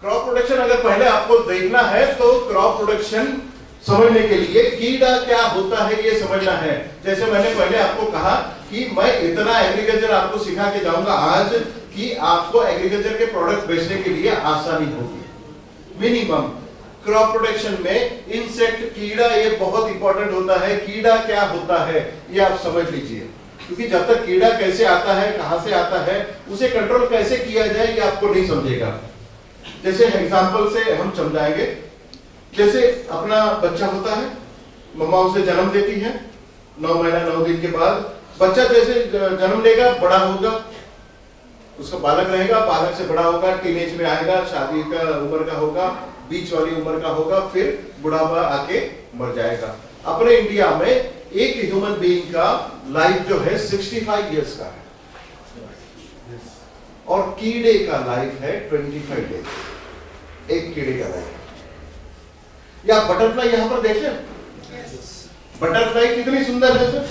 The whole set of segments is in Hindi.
क्रॉप प्रोटेक्शन अगर पहले आपको देखना है तो क्रॉप प्रोटेक्शन समझने के लिए कीड़ा क्या होता है ये समझना है। जैसे मैंने पहले आपको कहा कि मैं इतना एग्रीकल्चर आपको सिखा के जाऊंगा आज कि आपको एग्रीकल्चर के प्रोडक्ट बेचने के लिए आसानी होगी। मिनिमम क्रॉप प्रोटेक्शन में इंसेक्ट कीड़ा ये बहुत इंपॉर्टेंट होता है। कीड़ा क्या होता है ये आप समझ लीजिए, क्योंकि जब तक कीड़ा कैसे आता है, कहां से आता है, उसे कंट्रोल कैसे किया जाए ये आपको नहीं समझेगा। जैसे एग्जांपल से हम समझाएंगे। जैसे अपना बच्चा होता है, मम्मा उसे जन्म देती है, 9 महीना 9 दिन के बाद बच्चा जैसे जन्म लेगा, बड़ा होगा, उसका बालक रहेगा, बालक से बड़ा होगा, टीनेज में आएगा, शादी का उम्र का होगा, बीच वाली उम्र का होगा, फिर बुढ़ापा आके मर जाएगा। अपने इंडिया में एक ह्यूमन बीइंग का लाइफ जो है 65 इयर्स का है और कीड़े का लाइफ है 25 डेज। एक कीड़े का लाइफ। या बटरफ्लाई यहां पर देखें, बटरफ्लाई कितनी सुंदर है सर,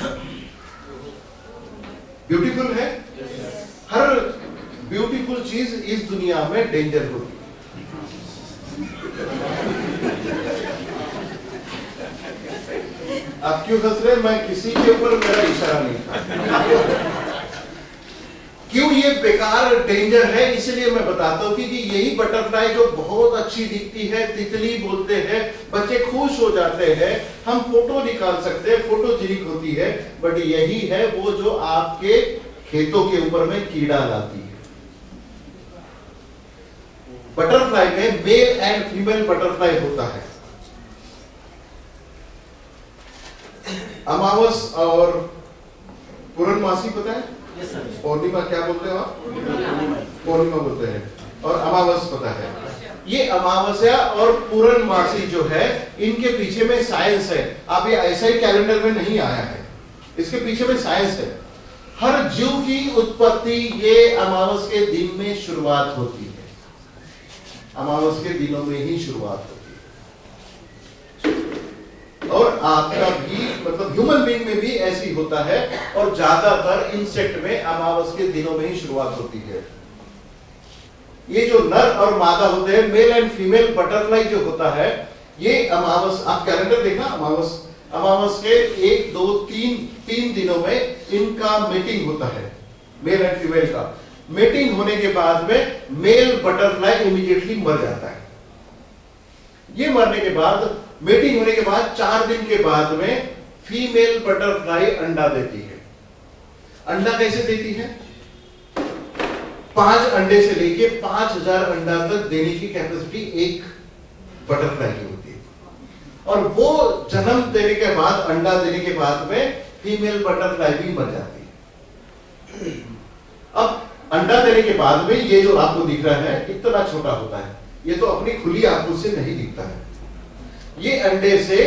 ब्यूटीफुल है। हर ब्यूटीफुल चीज इस दुनिया में डेंजर होती है। आप क्यों हंस रहे? मैं किसी के ऊपर मेरा इशारा नहीं था। क्यों ये बेकार डेंजर है इसलिए मैं बताता हूं, क्योंकि यही बटरफ्लाई जो बहुत अच्छी दिखती है, तितली बोलते हैं, बच्चे खुश हो जाते हैं, हम फोटो निकाल सकते हैं, फोटोजेनिक होती है, बट यही है वो जो आपके खेतों के ऊपर में कीड़ा लाती है। बटरफ्लाई में मेल एंड फीमेल बटरफ्लाई होता है। अमावस और पूर्णमासी पता है? पूर्णिमा क्या बोलते हो आप? पूर्णिमा बोलते हैं। और अमावस पता है? ये अमावस्या और पूर्णमासी जो है, इनके पीछे में साइंस है। अब ये ऐसा ही कैलेंडर में नहीं आया है, इसके पीछे में साइंस है। हर जीव की उत्पत्ति ये अमावस के दिन में शुरुआत होती है। अमावस के दिनों में ही शुरुआत होती है। और आपका भी मतलब ह्यूमन बीइंग में भी ऐसी होता है, और ज्यादातर इंसेक्ट में अमावस के दिनों में ही शुरुआत होती है। ये जो नर और मादा होते हैं, मेल एंड फीमेल बटरफ्लाई जो होता है, ये अमावस, आप कैलेंडर देखना, अमावस के 1 2 3 दिनों में इनका मीटिंग होता है, मेल एंड फीमेल का। मीटिंग होने के बाद में मेल बटरफ्लाई इमीडिएटली मर जाता है। ये मरने के बाद, मीटिंग होने के बाद 4 दिन के बाद में फीमेल बटरफ्लाई अंडा देती है। अंडा कैसे देती है? 5 अंडे से लेके 5000 अंडा तक देने की कैपेसिटी एक बटरफ्लाई की होती है। और वो जन्म देने के बाद, अंडा देने के बाद में फीमेल बटरफ्लाई भी मर जाती है। अब अंडा देने के बाद में ये जो आपको दिख रहा है इतना छोटा होता है, ये तो अपनी खुली आंखों से नहीं दिखता है। ये अंडे से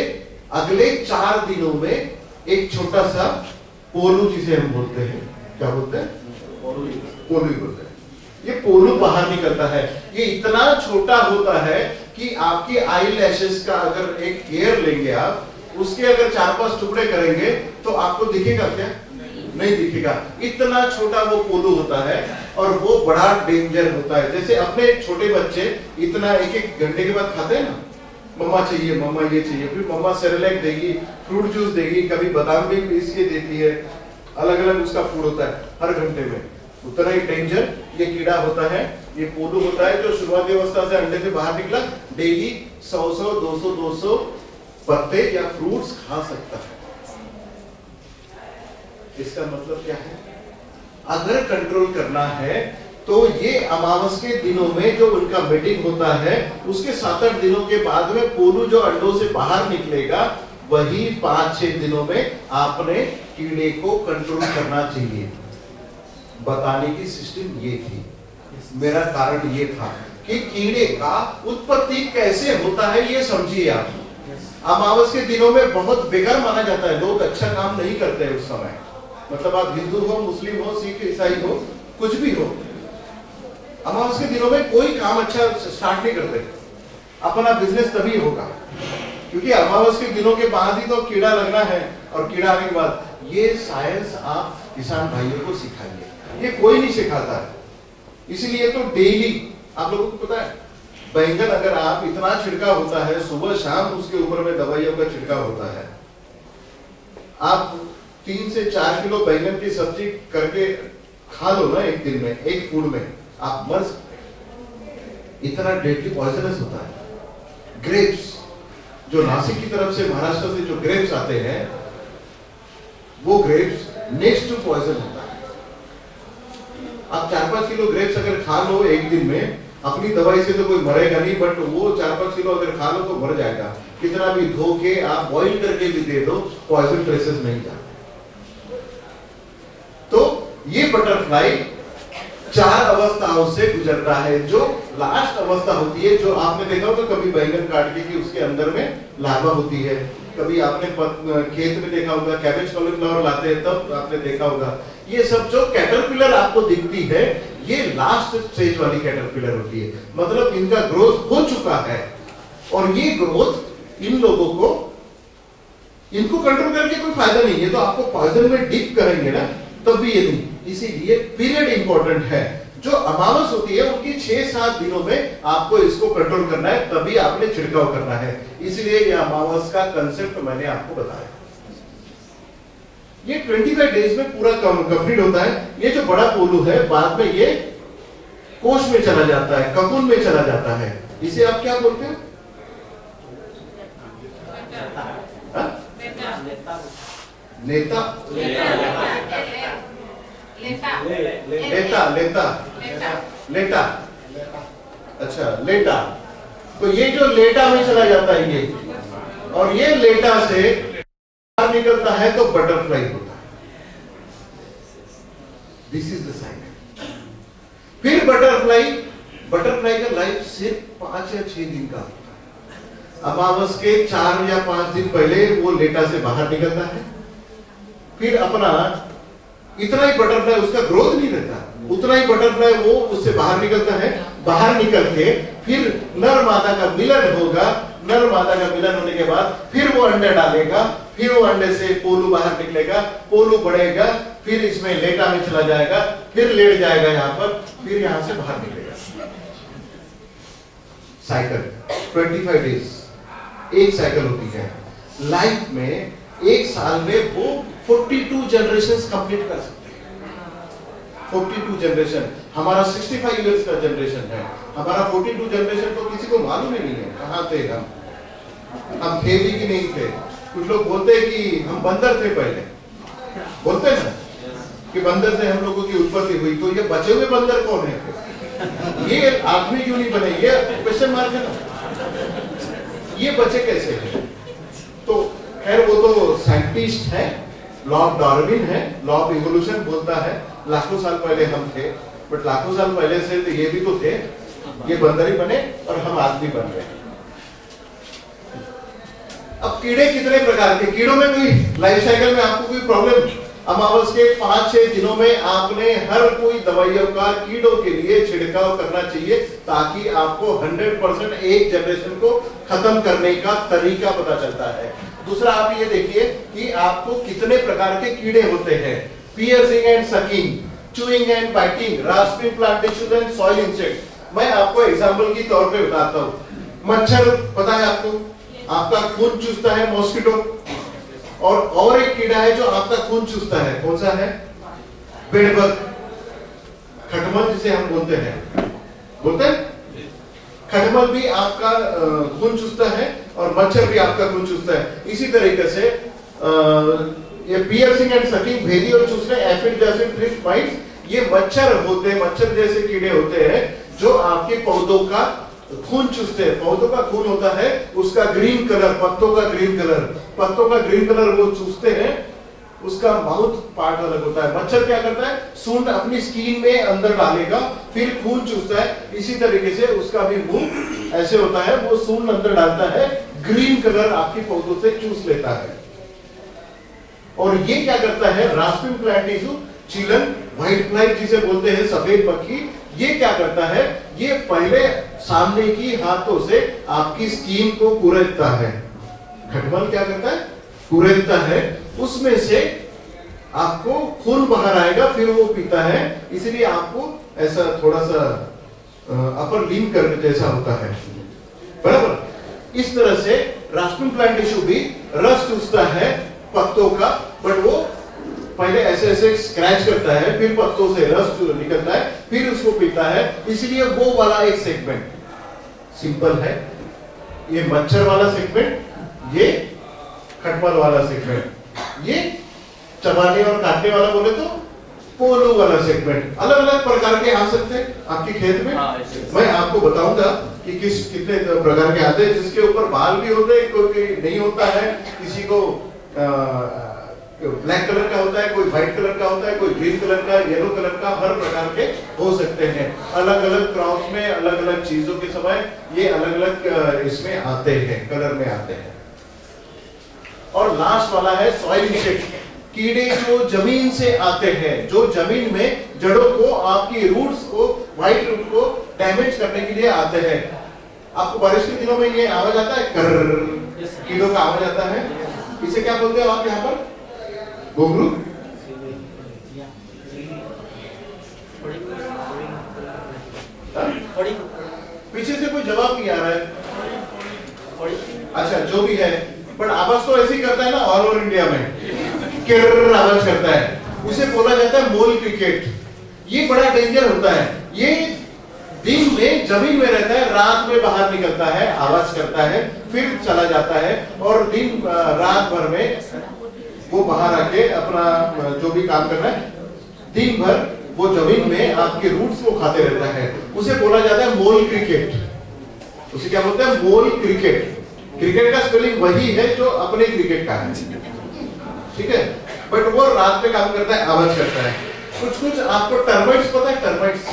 अगले 4 दिनों में एक छोटा सा पोलू, जिसे हम बोलते हैं, क्या बोलते हैं? पोलू बोलते हैं। ये पोलू बाहर निकलता है। ये इतना छोटा होता है कि आपकी आई लैशेस का अगर एक हेयर लेंगे आप, उसके अगर 4-5 टुकड़े करेंगे तो आपको दिखेगा क्या? नहीं दिखेगा। इतना छोटा वो पोलू होता है, और वो बड़ा डेंजर होता है। जैसे अपने छोटे बच्चे इतना 1-1 घंटे के बाद खाते हैं ना, मम्मा चाहिए, मम्मा ये चाहिए, फिर मम्मा सेरेलैक देगी, फ्रूट जूस देगी, कभी बादाम भी इसके देती है, अलग अलग उसका फूड होता है हर घंटे में। उतना ही डेंजर ये कीड़ा होता है, ये पोलू होता है, जो शुरुआती अवस्था से अंडे से बाहर निकला डेली 100 200 पत्ते या फ्रूट्स खा सकता है। इसका मतलब क्या है? अगर कंट्रोल करना है तो ये अमावस के दिनों में जो उनका मीटिंग होता है, उसके 7-8 दिनों के बाद में पोलू जो अंडों से बाहर निकलेगा, वही 5-6 दिनों में आपने कीड़े को कंट्रोल करना चाहिए। बताने की सिस्टम ये थी, मेरा कारण ये था कि कीड़े का उत्पत्ति कैसे होता है ये समझिए आप। अमावस के दिनों में बहुत बेकार माना जाता है, लोग अच्छा काम नहीं करते हैं उस समय। मतलब आप हिंदू हो, मुस्लिम हो, सिख ईसाई हो, कुछ भी हो, अमावस के दिनों में कोई काम अच्छा स्टार्ट नहीं करते। अपना बिजनेस तभी होगा, क्योंकि अमावस के दिनों के बाद ही तो कीड़ा लगना है, और कीड़ा आने के बाद ये साइंस आप किसान भाइयों को सिखाइए, ये कोई नहीं सिखाता है। इसीलिए तो डेली, आप लोगों को पता है, बैंगन अगर आप इतना छिड़काव होता है, सुबह शाम उसके ऊपर में दवाइयों का छिड़काव होता है, आप 3 से 4 किलो बैंगन की सब्जी करके खा लो ना एक दिन में, एक फूड में, आप मर सकते हैं। इतना डेडली पॉइजनस होता है। ग्रेप्स, जो नासिक की तरफ से, महाराष्ट्र से जो ग्रेप्स आते हैं, वो ग्रेप्स नेक्स्ट टू पॉइजन होता है। आप 4-5 किलो ग्रेप्स अगर खा लो एक दिन में, अपनी दवाई से तो कोई मरेगा नहीं, बट वो 4-5 किलो अगर खा लो तो मर जाएगा। कितना भी धो के आप बॉइल करके भी दे दो, पॉइजन ट्रेसेस नहीं जाते। तो ये बटरफ्लाई 4 अवस्थाओं से गुजरता है। जो लास्ट अवस्था होती है, जो आपने देखा होगा कभी बैंगन काट के कि उसके अंदर में लार्वा होती है, कभी आपने खेत में देखा होगा, कैबेज कॉलीफ्लावर लाते हैं तब आपने देखा होगा। ये सब जो कैटरपिलर आपको दिखती है, ये लास्ट स्टेज वाली कैटरपिलर होती है। मतलब इनका ग्रोथ हो चुका है और ये ग्रोथ इन लोगों को, इनको कंट्रोल करके कोई फायदा नहीं है। तो आपको पॉइजन में डिप करेंगे ना, तब भी ये नहीं। इसीलिए पीरियड इंपॉर्टेंट है। जो अमावस होती है उनकी 6-7 दिनों में आपको इसको कंट्रोल करना है, तभी आपने छिड़काव करना है। इसलिए ये अमावस का कंसेप्ट मैंने आपको बताया। ये 25 डेज में पूरा कंप्लीट होता है। ये जो बड़ा पोलू है, बाद में ये कोश में चला जाता है, ककून में चला जाता है। इसे आप क्या बोलते हैं? नेता, लेटा। अच्छा, लेटा। तो ये जो लेटा में चला जाता है ये, और ये लेटा से बाहर निकलता है तो बटरफ्लाई होता है। This is the cycle. फिर बटरफ्लाई का लाइफ सिर्फ 5 या 6 दिन का होता है। अमावस के 4 या 5 दिन पहले वो लेटा से बाहर निकलता है। फिर अपना इतना ही बटरफ्लाई, उसका ग्रोथ नहीं रहता, उतना ही बटरफ्लाई वो उससे बाहर निकलता है। बाहर निकल के फिर नर मादा का मिलन होगा। नर मादा का मिलन होने के बाद फिर वो अंडे डालेगा, फिर वो अंडे से पोलू बाहर निकलेगा, पोलू बढ़ेगा, फिर इसमें लेटा में चला जाएगा, फिर लेट जाएगा यहाँ पर, फिर यहाँ से बाहर निकलेगा। साइकिल 25 डेज एक साइकिल होती है। लाइफ में एक साल में वो 42 जनरेशंस कंप्लीट कर सकते हैं। 42 जनरेशन। हमारा 65 इयर्स का जनरेशन है, हमारा 42 जनरेशन तो किसी को मालूम ही नहीं है कहां थे हम थे भी कि नहीं थे। कुछ लोग बोलते हैं कि हम बंदर थे पहले, बोलते हैं ना कि बंदर से हम लोगों की उत्पत्ति हुई। तो ये बचे हुए बंदर कौन है? ये आदमी क्यों नहीं बने? ये क्वेश्चन मार्क है ना। ये बचे कैसे हैं? तो खैर वो तो साइंटिस्ट है, लॉ ऑफ डार्विन है, लॉ ऑफ इवोल्यूशन बोलता है लाखों साल पहले हम थे, बट लाखों साल पहले से तो ये भी तो थे, ये बंदर ही बने और हम आदमी बन गए। अब कीड़े कितने प्रकार के? कीड़ों में कोई लाइफ साइकिल में आपको कोई प्रॉब्लम? अमावस के 5-6 दिनों में आपने हर कोई दवाइयों का कीड़ों के लिए छिड़काव करना चाहिए, ताकि आपको 100% एक जनरेशन को खत्म करने का तरीका पता चलता है। दूसरा आप ये देखिए कि आपको कितने प्रकार के कीड़े होते हैं। Piercing and sucking, chewing and biting, rasping plant tissues and soil insect. मैं आपको एग्जांपल की तौर पे बताता हूँ। मच्छर पता है आपको, आपका खून चूसता है, मॉस्किटो। और एक कीड़ा है जो आपका खून चूसता है, कौन सा है? बेडबग, खटमल जिसे हम बोलते हैं। खटमल भी आपका खून चूसता है और मच्छर भी आपका खून चूसता है। इसी तरीके से ये पियर्सिंग एंड सकिंग, भेदी और चूसने, एफिड जैसे थ्रिप्स, माइट्स, ये मच्छर होते हैं, मच्छर जैसे कीड़े होते हैं जो आपके पौधों का खून चूसते हैं। पौधों का खून होता है उसका ग्रीन कलर, पत्तों का ग्रीन कलर वो चूसते हैं। उसका माउथ पार्ट अलग होता है। मच्छर क्या करता है? सूंड अपनी स्किन में अंदर डालेगा, फिर खून चूसता है। इसी तरीके से उसका भी मुंह ऐसे होता है, वो सूंड अंदर डालता है, ग्रीन कलर आपकी पौधों से चूस लेता है। और ये क्या करता है? Rasping plant tissue, चिलन, white fly जिसे बोलते हैं, सफेद मक्खी, ये क्या करता है? ये पहले सामने की हाथों से आपकी स्किन को कुरेदता है। खटमल क्या करता है? कुरेदता है, उसमें से आपको खून बाहर आएगा, फिर वो पीता है। इसलिए आपको ऐसा थोड़ा सा अपर लीन कर्व जैसा होता है, बराबर। इस तरह से रास्पिन प्लांट टिश्यू भी रस चूसता है पत्तों का, बट वो पहले ऐसे ऐसे स्क्रैच करता है, फिर पत्तों से रस निकलता है, फिर उसको पीता है। इसलिए वो वाला एक सेगमेंट सिंपल है, ये मच्छर वाला सेगमेंट, ये खटमल वाला सेगमेंट, ये चबाने और काटने वाला बोले तो पोलो वाला सेगमेंट। अलग अलग प्रकार के आ सकते हैं आपके खेत में। मैं आपको बताऊंगा कि कितने प्रकार के आते हैं, जिसके ऊपर बाल भी होते हैं, कोई नहीं होता है, किसी को ब्लैक कलर का होता है, कोई व्हाइट कलर का होता है, कोई ग्रीन कलर का, येलो कलर का, हर प्रकार के हो सकते हैं। अलग अलग क्रॉप में अलग अलग चीजों के समय ये अलग अलग इसमें आते हैं, कलर में आते हैं। और लास्ट वाला है सॉइल इंसेक्ट, कीड़े जो जमीन से आते हैं, जो जमीन में जड़ों को, आपकी रूट्स को, व्हाइट रूट को डैमेज करने के लिए आते हैं। आपको बारिश के दिनों में ये आवाज आता है, कर कीड़ों का आवाज आता है। इसे क्या बोलते हो आप यहाँ पर? घुंघरू? पीछे से कोई जवाब नहीं आ रहा है। अच्छा, जो भी है, बट आवाज तो ऐसे ही करता है ना, ऑल ओवर इंडिया में किर्र आवाज करता है, उसे बोला जाता है मोल क्रिकेट। ये बड़ा डेंजर होता है। ये दिन में जमीन में रहता है, रात में बाहर निकलता है, आवाज करता है, फिर चला जाता है, और दिन रात भर में वो बाहर आके अपना जो भी काम करना है, दिन भर वो जमीन में आपके रूट्स को खाते रहता है। उसे बोला जाता है मोल क्रिकेट। उसे क्या बोलते हैं? मोल क्रिकेट। क्रिकेट का स्पेलिंग वही है जो अपने क्रिकेट का है, ठीक है, बट वो रात में काम करता है, आवाज करता है। कुछ कुछ आपको टर्माइट्स पता है? टर्माइट्स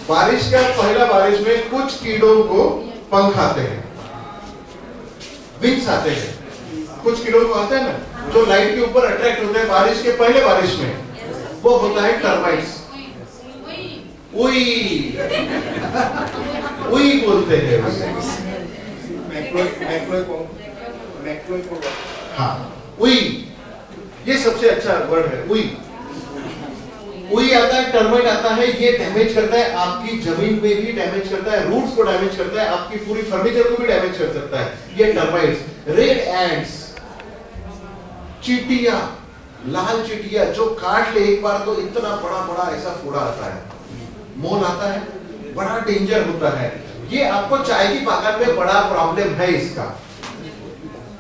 बारिश का पहला बारिश में कुछ कीड़ों को पंख आते हैं, विंग्स आते हैं। कुछ कीड़ों को आते हैं ना, जो लाइट के ऊपर अट्रैक्ट होते हैं बारिश के पहले बारिश में, वो होता है टर्माइट्स। उई उई बोलते हैं उसे। हाँ, उई, ये सबसे अच्छा वर्ड है, उई। उई आता है, टर्माइट आता है, ये डैमेज करता है, आपकी जमीन में भी डैमेज करता है, रूट्स को डैमेज करता है, आपकी पूरी फर्नीचर को भी डैमेज कर सकता है। ये टर्माइट्स। रेड एंड्स, चींटियां, लाल चींटियां जो काट ले एक बार तो इतना बड़ा बड़ा ऐसा फोड़ा आता है, मोल आता है, बड़ा डेंजर होता है। ये आपको चाय की पाकत में बड़ा प्रॉब्लम है इसका,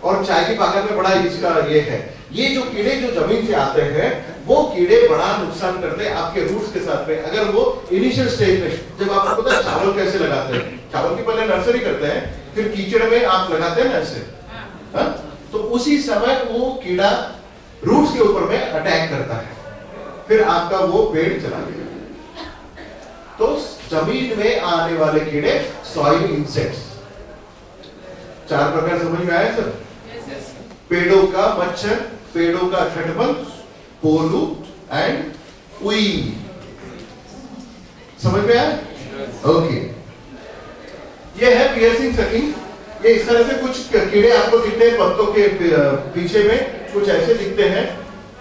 और चाय की पाकत में बड़ा इसका ये है। ये जो कीड़े जो जमीन से आते हैं, वो कीड़े बड़ा नुकसान करते हैं आपके रूट्स के साथ में। अगर वो इनिशियल स्टेज में, जब आपको पता है चावल कैसे लगाते हैं, चावल की पहले नर्सरी करते हैं, फिर कीचड़ में आप लगाते हैं ना ऐसे, तो उसी समय वो कीड़ा रूट्स के ऊपर में अटैक करता है, फिर आपका वो पेड़ चला गया। तो जमीन में आने वाले कीड़े सॉइल इंसेक्ट्स, 4 प्रकार समझ में आया सर? पेड़ों का मच्छर, पेड़ों का खटमल, पोलू एंड उई। समझ में आया? ओके। ये है पियर्सिंग सकिंग। ये इस तरह से कुछ कीड़े आपको दिखते हैं पत्तों के पीछे में, कुछ ऐसे दिखते हैं,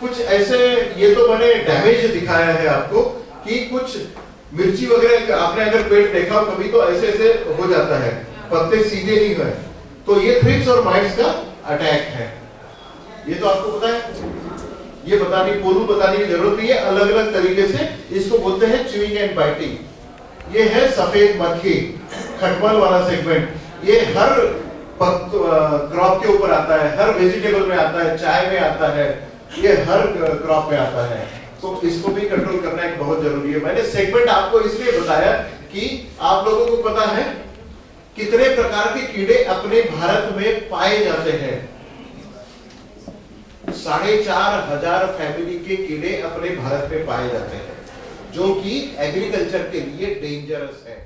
कुछ ऐसे। ये तो मैंने डैमेज दिखाया है आपको कि कुछ मिर्ची वगैरह आपने अगर पेड़ देखा हो कभी, तो ऐसे ऐसे हो जाता है, पत्ते सीधे नहीं हुए, तो ये थ्रिप्स और माइट्स का अटैक है। ये तो आपको पता है, ये बताने, पोलू बताने की जरूरत नहीं है। अलग अलग तरीके से इसको बोलते हैं च्यूइंग एंड बाइटिंग। ये है सफेद मक्खी, खटमल वाला सेगमेंट। ये हर क्रॉप के ऊपर आता है, हर वेजिटेबल में आता है, चाय में आता है, ये हर क्रॉप में आता है। तो इसको भी कंट्रोल करना एक बहुत जरूरी है। मैंने सेगमेंट आपको इसलिए बताया कि आप लोगों को पता है कितने प्रकार के कीड़े अपने भारत में पाए जाते हैं। 4,500 फैमिली के कीड़े अपने भारत में पाए जाते हैं, जो कि एग्रीकल्चर के लिए डेंजरस है।